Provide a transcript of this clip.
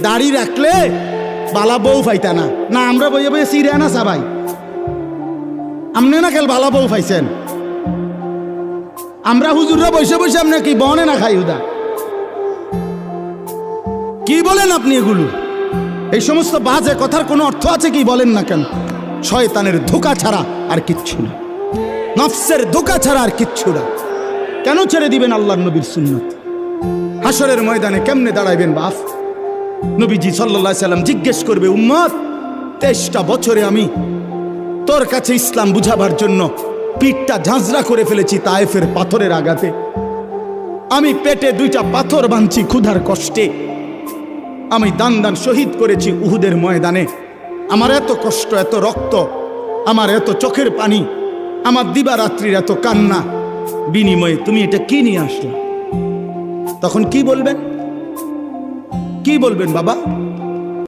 দাড়ি রাখলে বালা বউ পাইতা না। না আমরা বইয়ে বইয়ে সিরে না সবাই, আপনি না খেল বালা বউ পাইছেন। আমরা হুজুররা বসে বসে আপনি কি বনে না খাই উদা? কি বলেন আপনি এগুলো? এই সমস্ত বাজে কথার কোনো অর্থ আছে কি বলেন না কেন? শয়তানের ধোঁকা ছাড়া আর কিচ্ছু না, নফসের ধোঁকা ছাড়া আর কিচ্ছু না। কেন ছেড়ে দিবেন আল্লাহর নবীর সুন্নাত? হাসরের ময়দানে কেমনে দাঁড়াইবেন বাপ? নবীজি সাল্লাল্লাহু আলাইহি সাল্লাম জিজ্ঞেস করবে, উম্মত 23টা বছরে আমি তোর কাছে ইসলাম বুঝাবার জন্য পিঠটা ঝাঁঝরা করে ফেলেছি তায়েফের পাথরের আঘাতে। আমি পেটে 2টা পাথর বাঁধছি ক্ষুধার কষ্টে। আমি দান দান শহীদ করেছি উহুদের ময়দানে। আমার এত কষ্ট, এত রক্ত, আমার এত চোখের পানি, আমার দিবারাত্রির এত কান্না, বিনিময়ে তুমি এটা কি নিয়ে আসলে? তখন কি বলবেন? কি বলবেন বাবা?